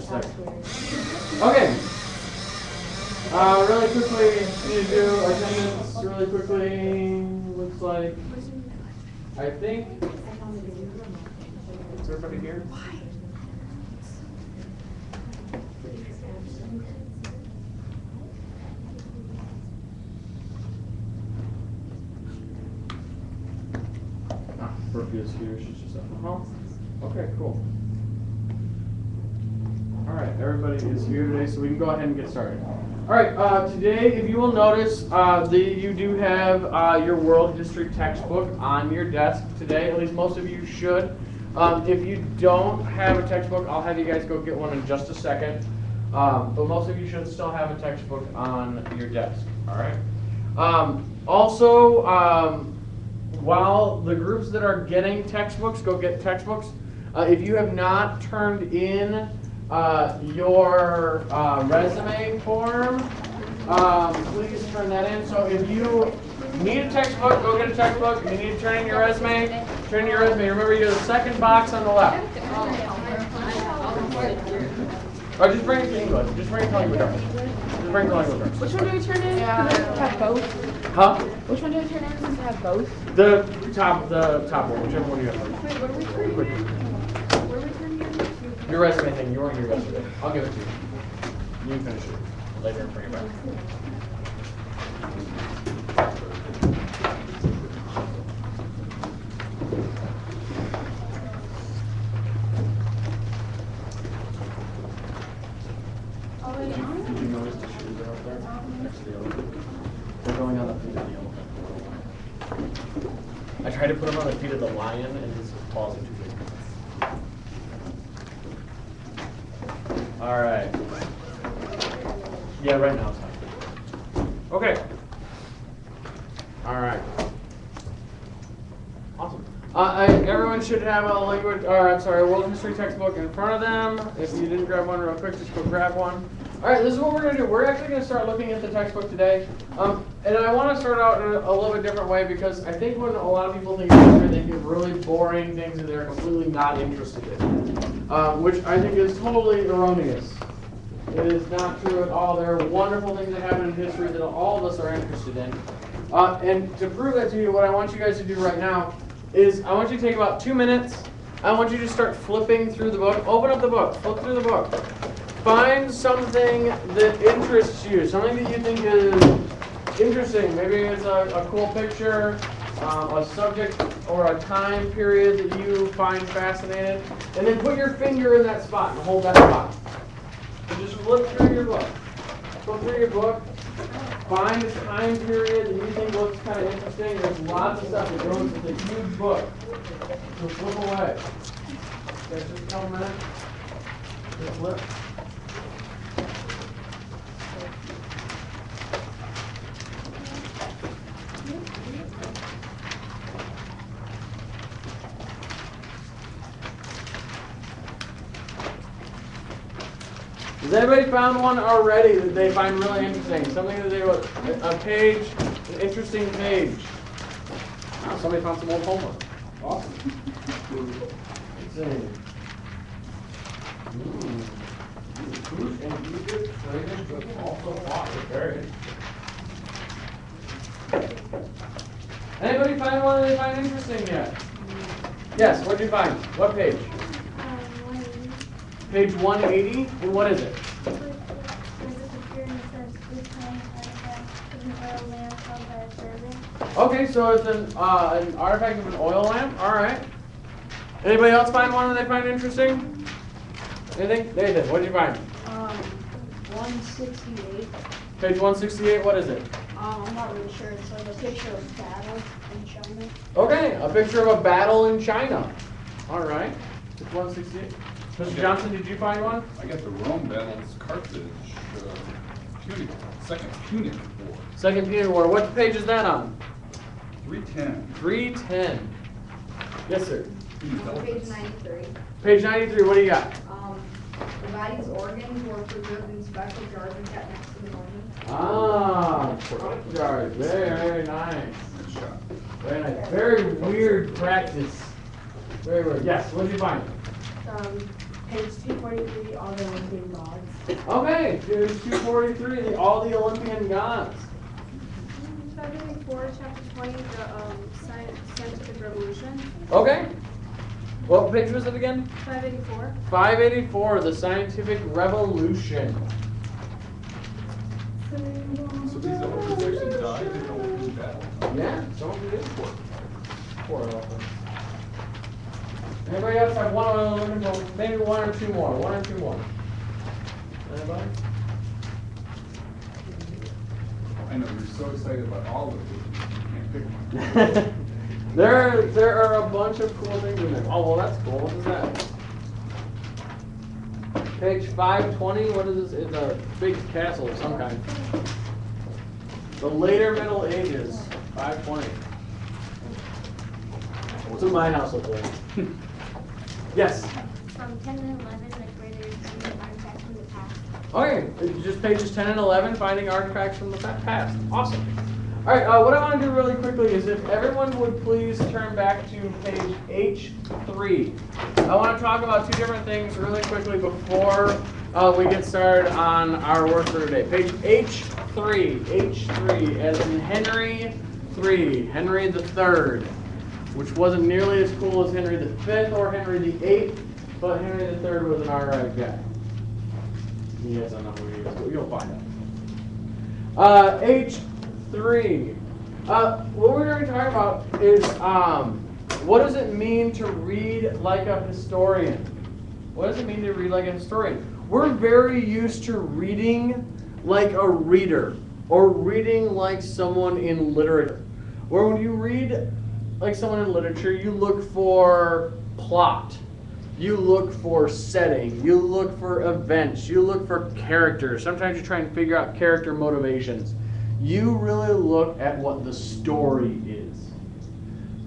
second. Okay. Really quickly, need to do attendance really quickly. Looks like, I think, is everybody here? Brooke is here, she's just at the home. Okay, cool. All right, everybody is here today, so we can go ahead and get started. All right, today, if you will notice, you do have your world history textbook on your desk today. At least most of you should. If you don't have a textbook, I'll have you guys go get one in just a second. But most of you should still have a textbook on your desk. All right. Also, while the groups that are getting textbooks, go get textbooks. If you have not turned in your resume form, please turn that in. So if you need a textbook, go get a textbook. If you need to turn in your resume, turn in your resume. Remember, you're the second box on the left. Or just bring it to English. Just bring it to language arts. Just bring it to language arts. Which one do we turn in? Have both? Huh? Which one do we turn in since we have both? The top one, whichever one you have. Wait, what are we turning in? What are we turning in? Your resume thing, you weren't here yesterday. I'll give it to you. You can finish it later and bring it back. Did you notice the shoes are up there next to the elephant? They're going on the feet of the elephant. I tried to put them on the feet of the lion and his paws are too big. All right. Yeah, right now it's fine. Okay. All right. Awesome. Everyone should have a world history textbook in front of them. If you didn't grab one real quick, just go grab one. All right, this is what we're going to do. We're actually going to start looking at the textbook today. And I want to start out in a little bit different way because I think when a lot of people think of history, they think really boring things that they're completely not interested in, which I think is totally erroneous. It is not true at all. There are wonderful things that happen in history that all of us are interested in. And to prove that to you, what I want you guys to do right now is I want you to take about 2 minutes. I want you to start flipping through the book. Open up the book. Flip through the book. Find something that interests you, something that you think is interesting. Maybe it's a cool picture, a subject, or a time period that you find fascinating. And then put your finger in that spot and hold that spot. And just flip through your book. Flip through your book. Find a time period that you think looks kind of interesting. There's lots of stuff that goes with a huge book. So flip away. Okay, just a couple minutes. Just flip. Has anybody found one already that they find really interesting? Something that they a page, an interesting page. Oh, somebody found some old homework. Awesome. Let's see. Fruit and Egypt traded but also fought. Very interesting. Anybody find one that they find interesting yet? Yes, what did you find? What page? Page 180, and what is it? Okay, so it's an artifact of an oil lamp. All right. Anybody else find one that they find interesting? Anything? Nathan, what did you find? 168. Page 168, what is it? I'm not really sure. It's like a picture of battle in China. Okay, a picture of a battle in China. All right. Page 168. Mr. Johnson, did you find one? I got the Rome battles Carthage, Punic, Second Punic War. Second Punic War. What page is that on? 310. 310. Yes, sir. Page 93. Page 93, what do you got? The body's organs were preserved in special jars and kept next to the monument. Ah, jars. Very, very nice. Good shot. Very nice. Very weird practice. Very weird. Yes, what did you find? Page 243, all the ones being Okay, page 243, all the Olympian gods. 584, chapter 20, the scientific revolution. Okay. What page was it again? 584. 584, the scientific revolution. So these elephants actually died in Olympian battle? Yeah, some of it is poor elephant. Anybody else have one other looking for maybe one or two more? One or two more? Anybody? I know, you're so excited about all of it, you can't pick one. there are a bunch of cool things in there. Oh, well, that's cool. What is that? Page 520, what is this? It's a big castle of some kind. The later Middle Ages, 520. What's in my house look like? Yes. From 10 and 11, like where there's some artifacts from the past. Okay, it's just pages 10 and 11, finding artifacts from the past. Awesome. All right, what I want to do really quickly is if everyone would please turn back to page H3. I want to talk about two different things really quickly before we get started on our work for today. Page H3, as in Henry III, Henry III, which wasn't nearly as cool as Henry V or Henry VIII, but Henry III was an alright guy. You guys don't know who he is, but you'll find out. H3. What we're going to talk about is what does it mean to read like a historian? What does it mean to read like a historian? We're very used to reading like a reader or reading like someone in literature. Where when you read like someone in literature, you look for plot. You look for setting, you look for events, you look for characters. Sometimes you try and figure out character motivations. You really look at what the story is.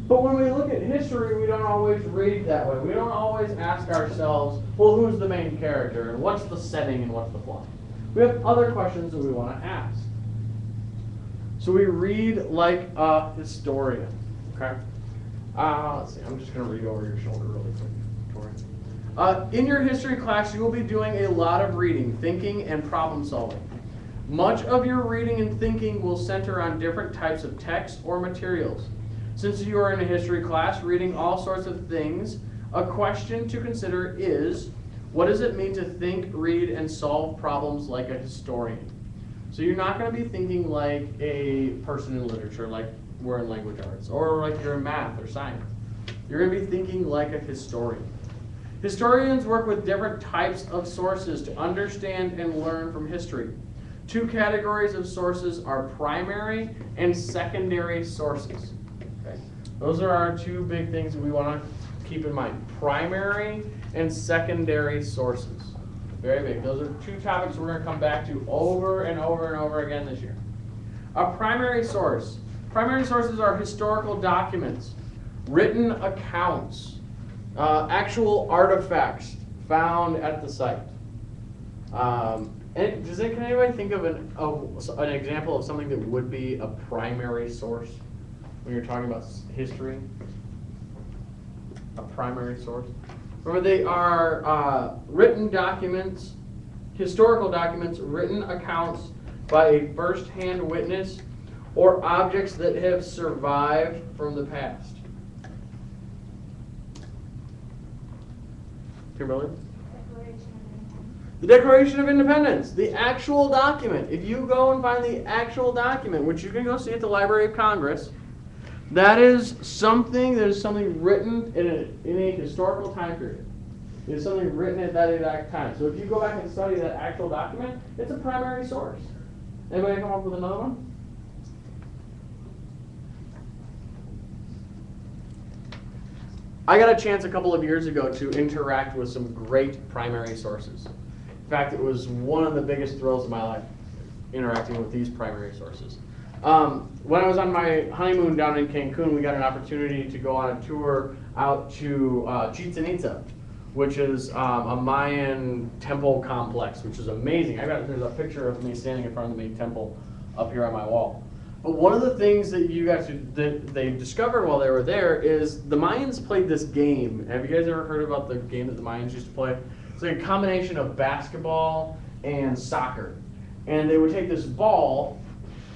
But when we look at history, we don't always read that way. We don't always ask ourselves, well, who's the main character, and what's the setting, and what's the plot? We have other questions that we want to ask. So we read like a historian, okay? Let's see, I'm just going to read over your shoulder really quick. In your history class, you will be doing a lot of reading, thinking, and problem solving. Much of your reading and thinking will center on different types of text or materials. Since you are in a history class reading all sorts of things, a question to consider is, what does it mean to think, read, and solve problems like a historian? So you're not going to be thinking like a person in literature, like we're in language arts, or like you're in math or science. You're going to be thinking like a historian. Historians work with different types of sources to understand and learn from history. Two categories of sources are primary and secondary sources. Okay? Those are our two big things that we want to keep in mind. Primary and secondary sources. Very big. Those are two topics we're going to come back to over and over and over again this year. A primary source. Primary sources are historical documents, written accounts, actual artifacts found at the site. And can anybody think of an example of something that would be a primary source when you're talking about history? A primary source? Remember, they are written documents, historical documents, written accounts by a first-hand witness, or objects that have survived from the past. Kimberly? The Declaration of Independence, the actual document. If you go and find the actual document, which you can go see at the Library of Congress, that is something written in a historical time period. It is something written at that exact time. So if you go back and study that actual document, it's a primary source. Anybody come up with another one? I got a chance a couple of years ago to interact with some great primary sources. In fact, it was one of the biggest thrills of my life, interacting with these primary sources. When I was on my honeymoon down in Cancun, we got an opportunity to go on a tour out to Chichen Itza, which is a Mayan temple complex, which is amazing. There's a picture of me standing in front of the main temple up here on my wall. But one of the things that they discovered while they were there is the Mayans played this game. Have you guys ever heard about the game that the Mayans used to play? It's like a combination of basketball and soccer. And they would take this ball,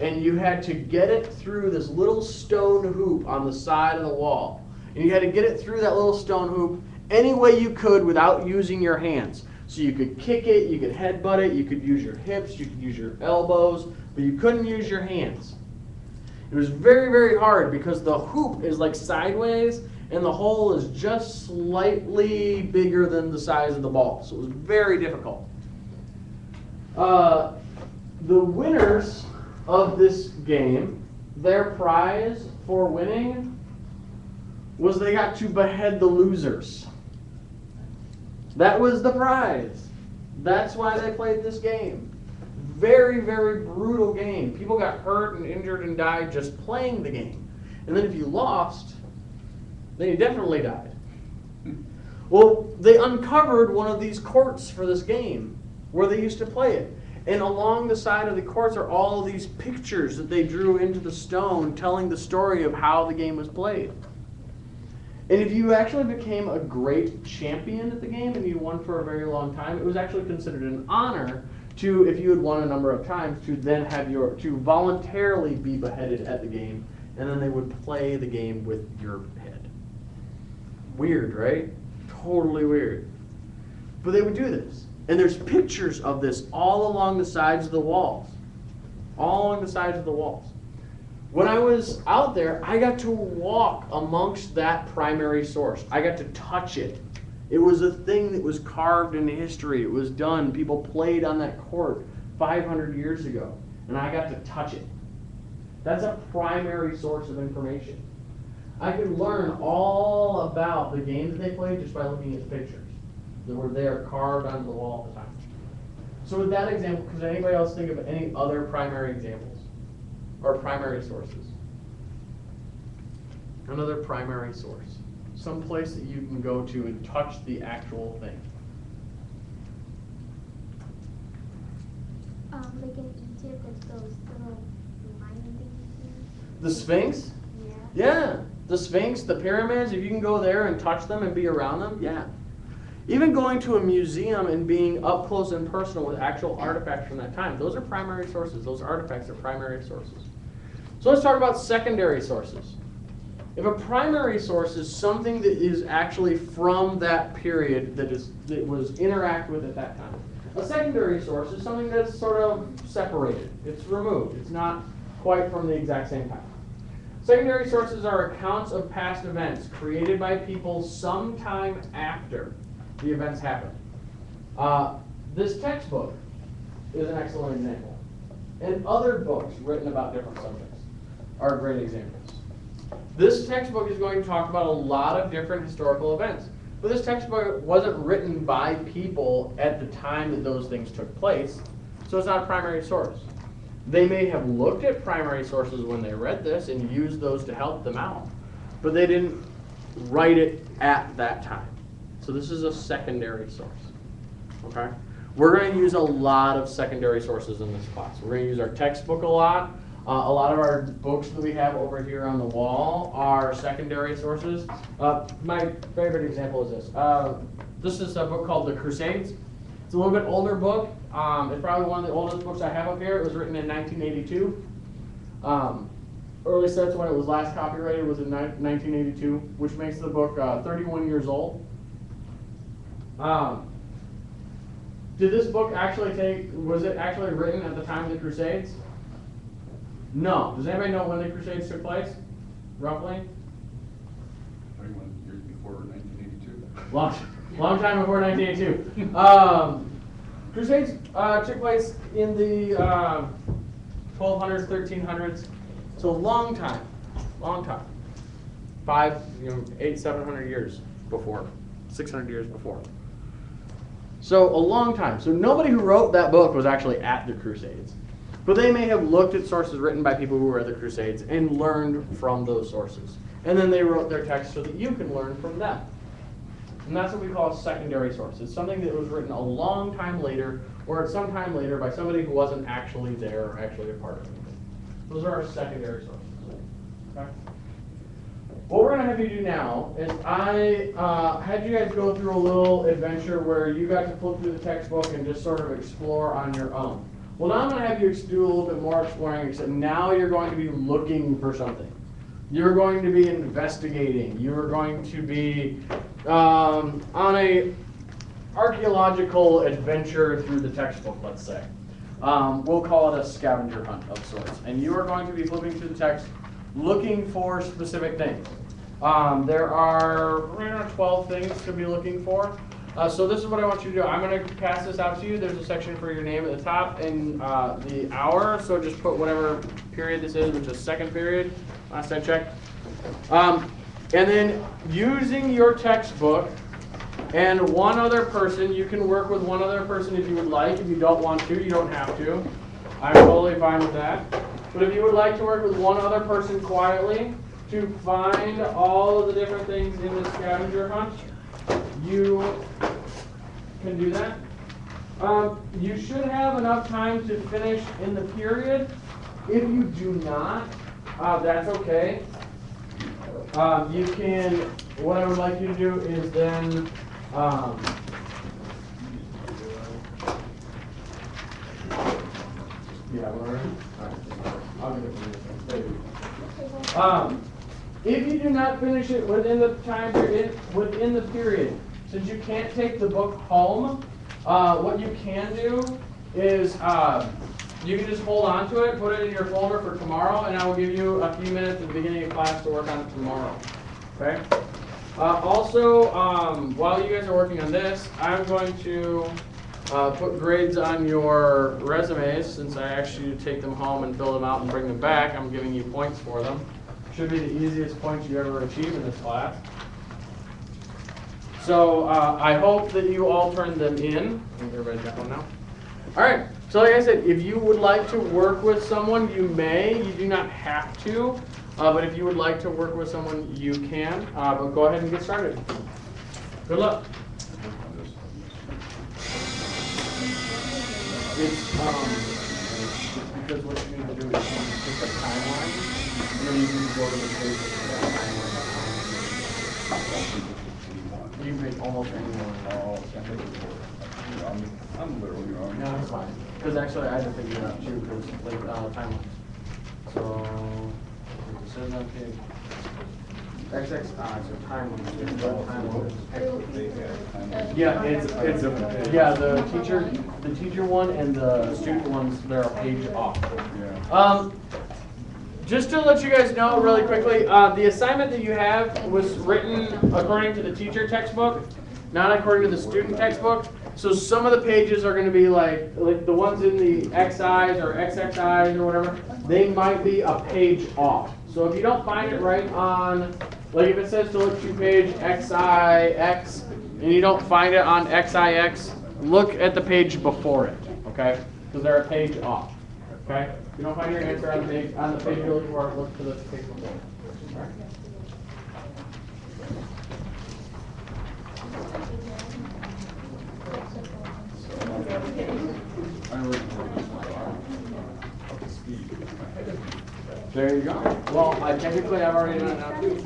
and you had to get it through this little stone hoop on the side of the wall. And you had to get it through that little stone hoop any way you could without using your hands. So you could kick it, you could headbutt it, you could use your hips, you could use your elbows, but you couldn't use your hands. It was very, very hard because the hoop is like sideways and the hole is just slightly bigger than the size of the ball. So it was very difficult. The winners of this game, their prize for winning was they got to behead the losers. That was the prize. That's why they played this game. Very, very brutal game. People got hurt and injured and died just playing the game. And then if you lost, then you definitely died. Well, they uncovered one of these courts for this game where they used to play it. And along the side of the courts are all of these pictures that they drew into the stone telling the story of how the game was played. And if you actually became a great champion at the game and you won for a very long time, it was actually considered an honor to, if you had won a number of times, to then have to voluntarily be beheaded at the game, and then they would play the game with your head. Weird, right? Totally weird. But they would do this. And there's pictures of this all along the sides of the walls. All along the sides of the walls. When I was out there, I got to walk amongst that primary source. I got to touch it. It was a thing that was carved into history. It was done. People played on that court 500 years ago, and I got to touch it. That's a primary source of information. I could learn all about the game that they played just by looking at the pictures that were there carved onto the wall at the time. So with that example, could anybody else think of any other primary examples or primary sources? Another primary source. Some place that you can go to and touch the actual thing. Like in Egypt, there's those little lion things. The Sphinx? Yeah. Yeah. The Sphinx, the pyramids, if you can go there and touch them and be around them, yeah. Even going to a museum and being up close and personal with actual artifacts from that time, those are primary sources. Those artifacts are primary sources. So let's talk about secondary sources. If a primary source is something that is actually from that period that was interacted with at that time, a secondary source is something that's sort of separated. It's removed. It's not quite from the exact same time. Secondary sources are accounts of past events created by people sometime after the events happened. This textbook is an excellent example. And other books written about different subjects are great examples. This textbook is going to talk about a lot of different historical events. But this textbook wasn't written by people at the time that those things took place, so it's not a primary source. They may have looked at primary sources when they read this and used those to help them out, but they didn't write it at that time. So this is a secondary source. Okay? We're going to use a lot of secondary sources in this class. We're going to use our textbook a lot. A lot of our books that we have over here on the wall are secondary sources. My favorite example is this. This is a book called The Crusades. It's a little bit older book. It's probably one of the oldest books I have up here. It was written in 1982. Early sets when it was last copyrighted was in 1982, which makes the book 31 years old. Did this book actually was it actually written at the time of the Crusades? No. Does anybody know when the Crusades took place? Roughly? 21 years before 1982. Long time before 1982. Crusades took place in the 1200s, 1300s. So long time. 700 years before. 600 years before. So a long time. So nobody who wrote that book was actually at the Crusades. But they may have looked at sources written by people who were at the Crusades and learned from those sources. And then they wrote their text so that you can learn from them. And that's what we call a secondary source. It's something that was written a long time later, or at some time later by somebody who wasn't actually there or actually a part of it. Those are our secondary sources. Okay? what we're gonna have you do now is I had you guys go through a little adventure where you got to flip through the textbook and just sort of explore on your own. Well, now I'm gonna have you do a little bit more exploring, except now you're going to be looking for something. You're going to be investigating. You're going to be on a archaeological adventure through the textbook, let's say. We'll call it a scavenger hunt of sorts. And you are going to be flipping through the text looking for specific things. There are around 12 things to be looking for. So this is what I want you to do. I'm going to pass this out to you. There's a section for your name at the top and the hour. So just put whatever period this is, which is second period. Last I checked. And then using your textbook and one other person, you can work with one other person if you would like. If you don't want to, you don't have to. I'm totally fine with that. But if you would like to work with one other person quietly to find all of the different things in the scavenger hunt, you can do that. You should have enough time to finish in the period. If you do not, that's okay. You can, what I would like you to do is then, yeah, all right. I'll give it to you. If you do not finish it within the time period, within the period, since you can't take the book home, what you can do is you can just hold on to it, put it in your folder for tomorrow, and I will give you a few minutes at the beginning of class to work on it tomorrow. Okay? Also, while you guys are working on this, I'm going to put grades on your resumes. Since I asked you to take them home and fill them out and bring them back, I'm giving you points for them. Should be the easiest points you ever achieve in this class. So I hope that you all turned them in. Everybody got one now? All right. So like I said, if you would like to work with someone, you may. You do not have to. But if you would like to work with someone, you can. But go ahead and get started. Good luck. It's because what you need to do is pick a timeline, and then you can go to the page of that timeline. You can make almost anyone. I'm literally wrong. No, that's fine. Because actually, I had to figure it out too, because like timelines. So, it says on page XX, so timeline. Yeah, it's yeah, the teacher one and the student ones, they're a page off. Yeah. Just to let you guys know really quickly, the assignment that you have was written according to the teacher textbook, not according to the student textbook. So some of the pages are going to be like the ones in the XIs or XXIs or whatever, they might be a page off. So if you don't find it right on, like if it says to look to page XIX and you don't find it on XIX, look at the page before it, okay? Because they're a page off, okay? If you don't find your answer on the page you're looking for, look to the page before it. All right? There you go. Well, technically I've already done it now too.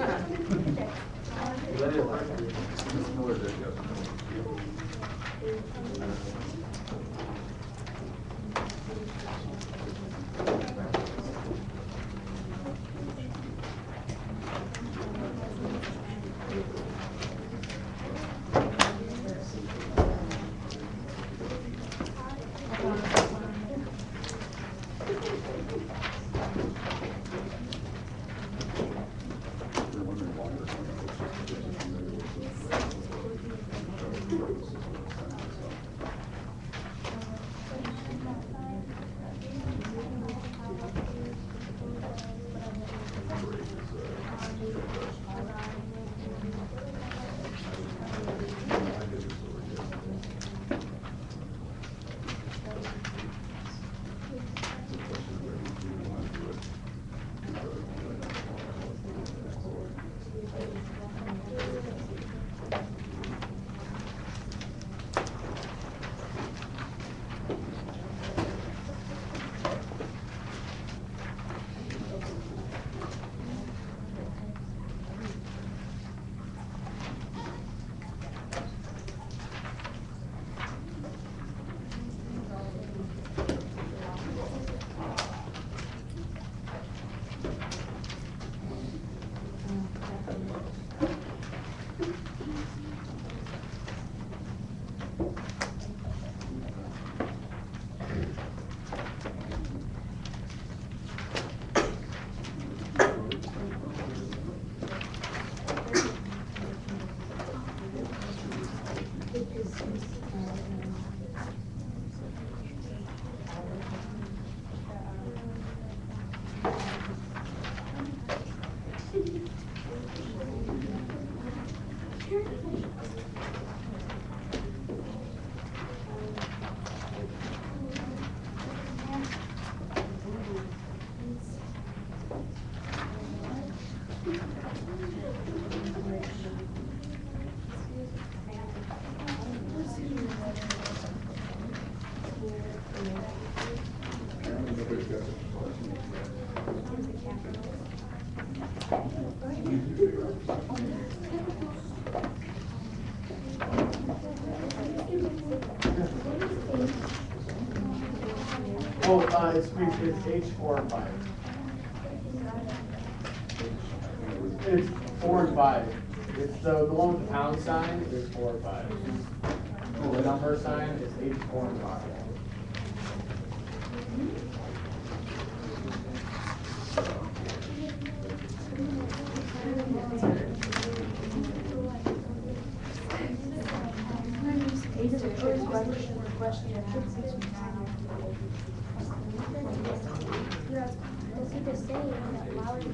Oh, it's H4 and 5. It's 4 and 5. It's the one with the pound sign is 4 and 5. The number sign is H4 and 5. Does he just say that while it's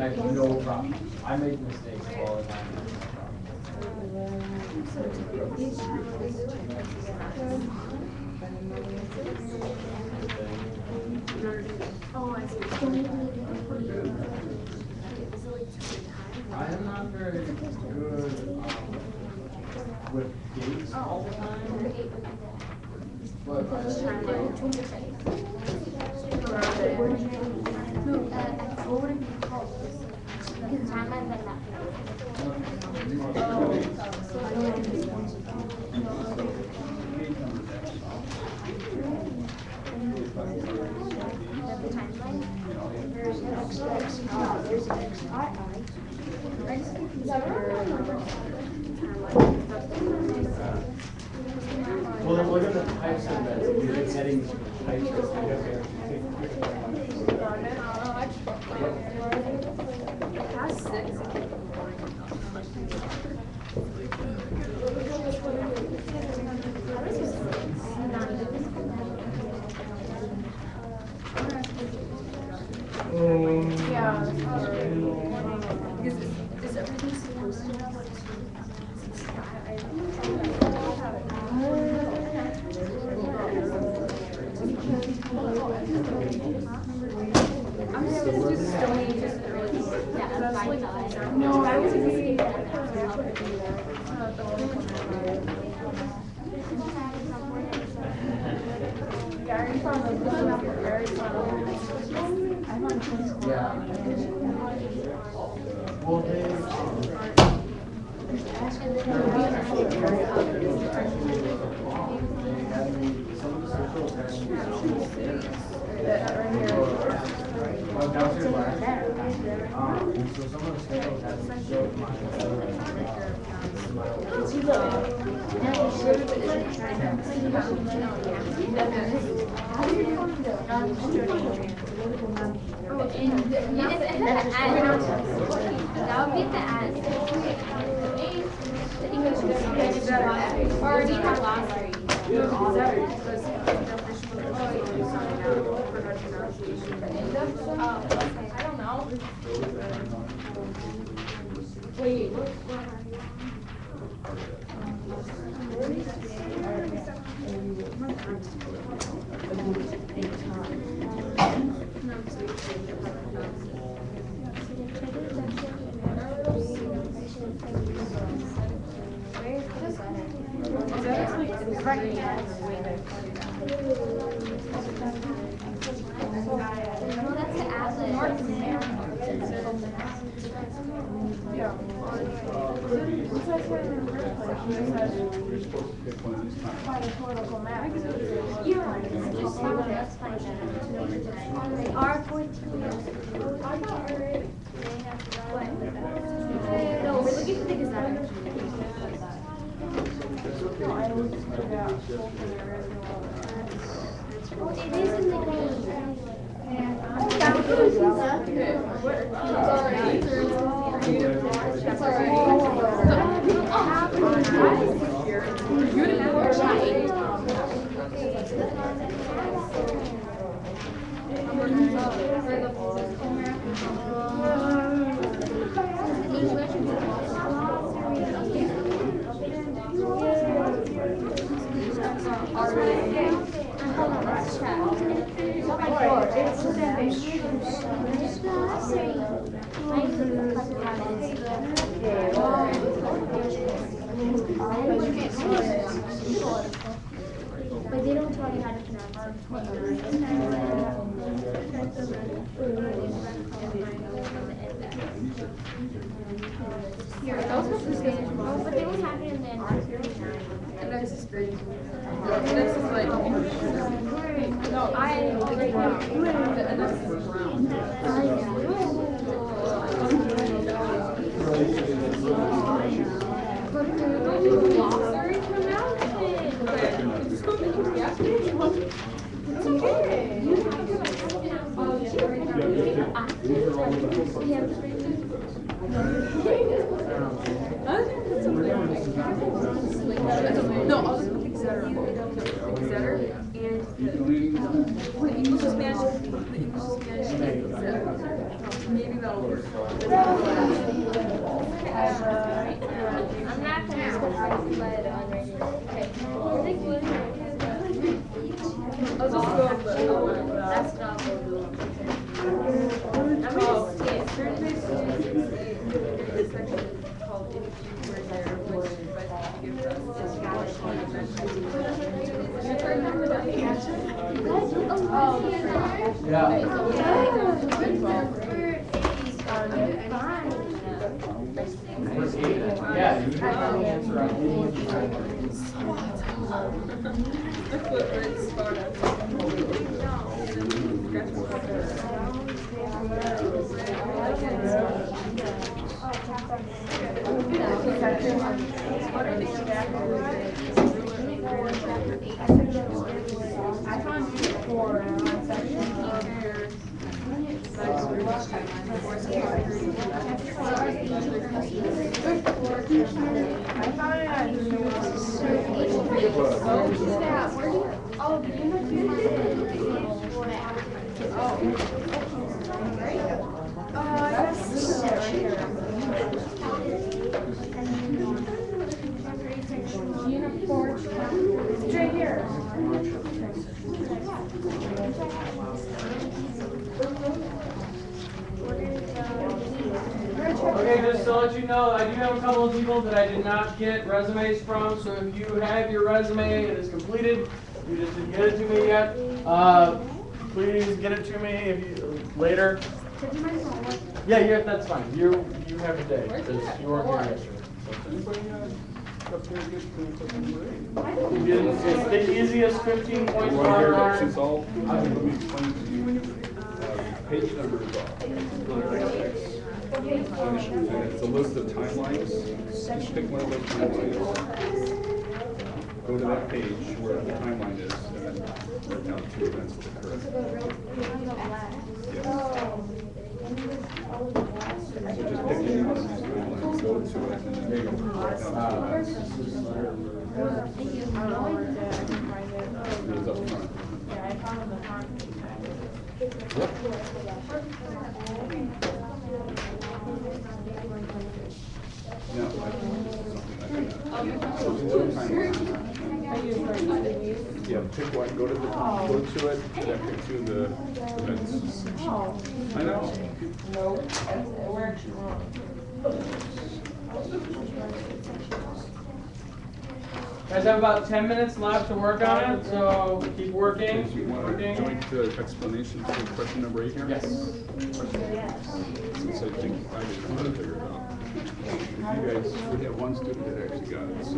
I have no problem. I make mistakes all the time. I am not very good with dates all the time. But well, then look at the types of events. If you're heading to types of No, I was reading yeah. Well, so some of the schools have to show That would be the as. Or do you have glossary? I don't know. Wait, what are you No, that's the Aslan North America. You're supposed to pick one of these times. You're right. That's fine. R14. No, we're looking for the Gazette. Oh, it is in the game. But they don't tell you how to Here, those are the Spanish. Oh, but they don't have it in the And that's just great. This is like English. No, I already know. And that's brown. glossary from out. It's okay. No, I'll just put Exeter. Exeter and the English to Spanish, the English to Spanish and Exeter. Maybe that'll work. I'm not gonna put it on right now. Okay. I'll just go with the. That's not what we'll do. I'm gonna skip. Third grade students, it's section called Where There, which gives us Yeah, you can probably answer on any of these. I found 4 section. It's right here. Okay, just to let you know, I do have a couple of people that I did not get resumes from, so if you have your resume, it is completed, you just didn't get it to me yet, please get it to me if you, later. Yeah, that's fine, you have a day, because you weren't here yesterday. You didn't, it's the easiest 15 points You for want to hear our that since all, let me explain to you, page number is off. And it's a list of timelines, just pick one of those timelines. Go to that page where the timeline is, and then write down 2 events that occurred. Yeah. So just pick any one of these timelines, go to it, and then you go right down to events. It's up front. No, something like that. So go to timeline. Yeah, pick one, go to it, and then pick two of the events. I know. No, we're actually wrong. Guys have about 10 minutes left to work on it, so keep working, Do keep you want to working. join the explanation to question number 8 here? Yes. Since I think I didn't know how to figure it out. You guys, we have one student that actually got it, so.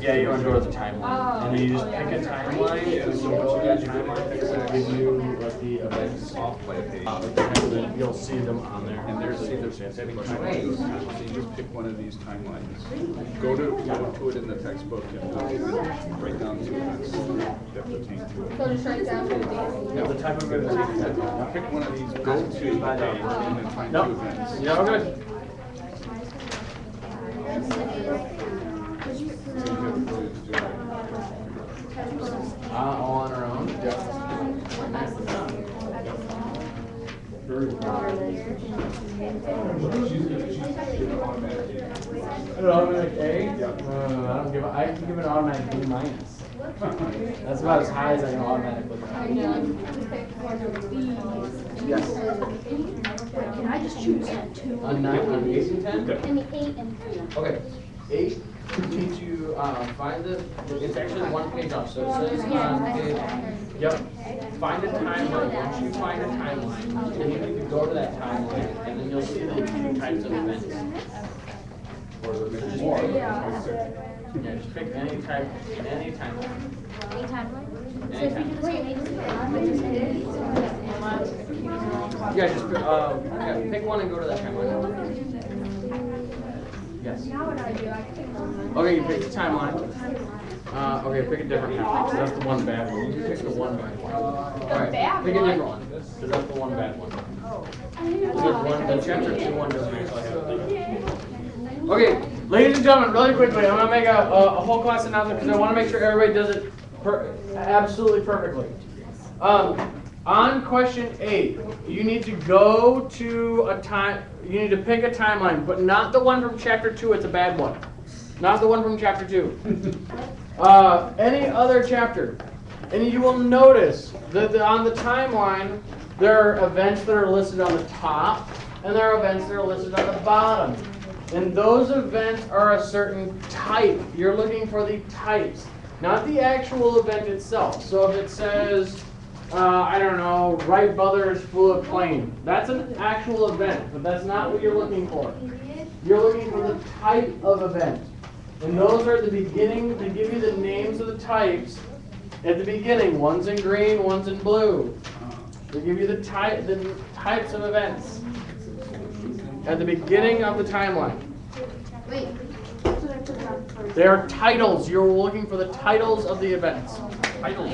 Yeah, you want to go to the timeline, and then you just pick a timeline, and so go to that timeline, it'll give you like the events. Off by a page. And then you'll see them on there. And there's question number 2. So you just pick one of these timelines. Go to it in the textbook and write down 2 events that pertain to it. So just write down the dates. Yeah, the type of event. Now pick one of these, go to the page, and then find 2 Nope. events. Yeah, okay. All on our own? An automatic A? I can give it an automatic B minus. That's about as high as I can automatically go. Yes. Can I just choose two? On 8 and 10? And the 8 and 3. Okay, 8, you need to find it's actually one page up, so it says on page, yep, find a timeline. Once you find a timeline, then you need to go to that timeline, and then you'll see the 2 types of events. Yeah, just pick any type, any timeline. Any timeline? So Any if we do the same Yeah, just pick one and go to that timeline. Yes. Okay, you pick the timeline. Okay, pick a different timeline. So that's the one bad one. You pick the one bad one. Alright, pick a different one. So that's the one bad one. The chapter 2 one doesn't actually have a thing. Okay, ladies and gentlemen, really quickly, I'm gonna make a whole class announcement because I want to make sure everybody does it absolutely perfectly. On question 8, you need to go to a time. You need to pick a timeline, but not the one from chapter 2. It's a bad one. Not the one from chapter 2. Any other chapter, and you will notice that on the timeline there are events that are listed on the top, and there are events that are listed on the bottom. And those events are a certain type. You're looking for the types, not the actual event itself. So if it says, I don't know, Wright Brothers flew a plane, that's an actual event, but that's not what you're looking for. You're looking for the type of event. And those are at the beginning, they give you the names of the types at the beginning. One's in green, one's in blue. They give you the types of events at the beginning of the timeline. Wait. They are titles. You're looking for the titles of the events. Titles.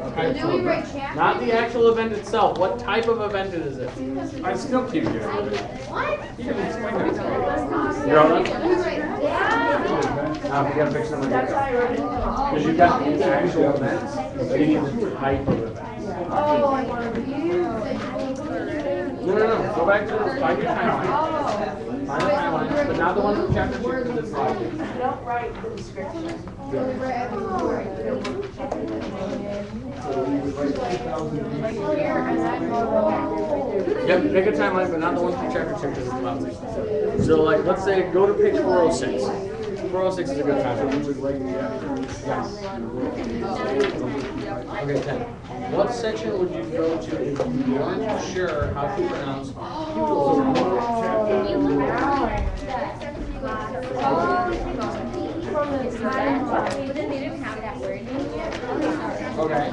Okay. Do we write chapter? Not the actual event itself. What type of event is it? I still can't get it. What? You can explain that to me. You're all done? We write down. We gotta fix them again. Because you've got the actual events, but you need the type of events. Oh, I want to review. No. Go back to the find your timeline. Find the timeline, but not the one from chapter 2 because it's logic. Don't write the description. Yep, pick a timeline, but not the one from chapter 2 because it's logic. So, like, let's say go to page 406. 406 is a good time. Yes. Okay, 10. What section would you go to if you weren't sure how to pronounce But then they didn't have that word in here. Okay.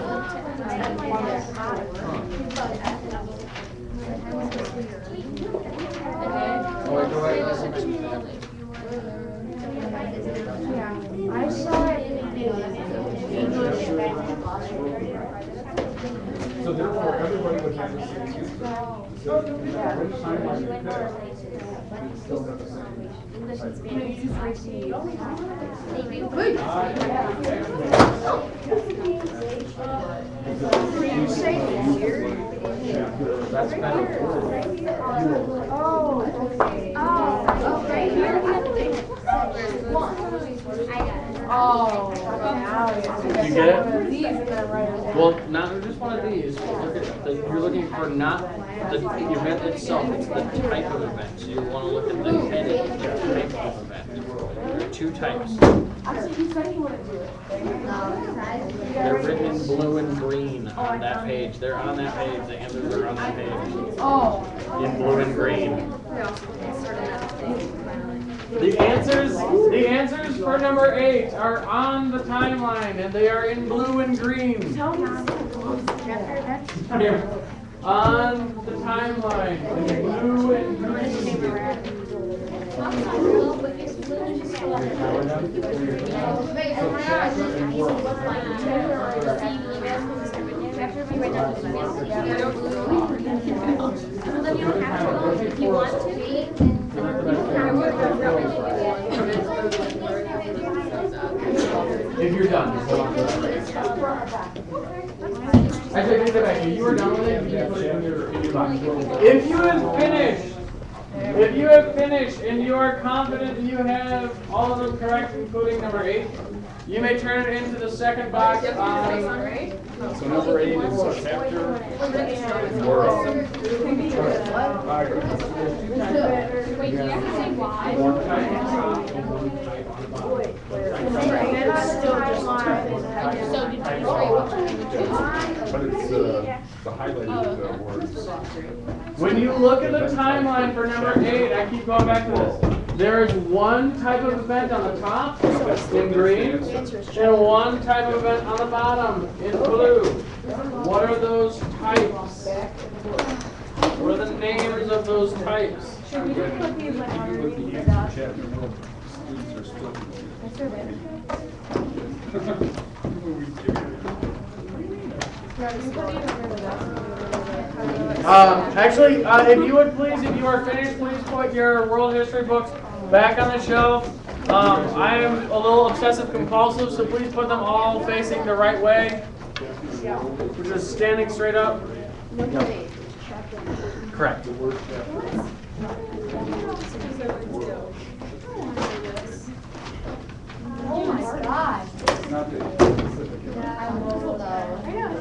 Oh, wait, go back to the section. I saw it in English. So therefore, everybody would have the same answer. So, which timeline you pick, you still have the same. English and Spanish. That's better. You get it? Well, not just one of these. Look at you're looking for not the event itself, it's the type of event. So you want to look at the heading, the type of event. There are two types. They're written in blue and green on that page. They're on that page. The answers are on that page. In blue and green. The answers for number 8 are on the timeline, and they are in blue and green. Here, on the timeline, in blue and green. If you're done, just hold on. Actually, take that back. If you are done with it, you can put it in your box. If you have finished and you are confident that you have all of them correct, including number 8, you may turn it into the second box on. So number 8 is chapter. Wait, do you have to say why? So did you say But it's the highlighted words. When you look at the timeline for number 8, I keep going back to this. There is one type of event on the top in green, and one type of event on the bottom in blue. What are those types? What are the names of those types? Should we just put these like underneath the dot? Students are split. Actually, if you would please, if you are finished, please put your world history books back on the shelf. I am a little obsessive compulsive, so please put them all facing the right way. Which is standing straight up. Correct. Oh my God. It's not the specific. I know.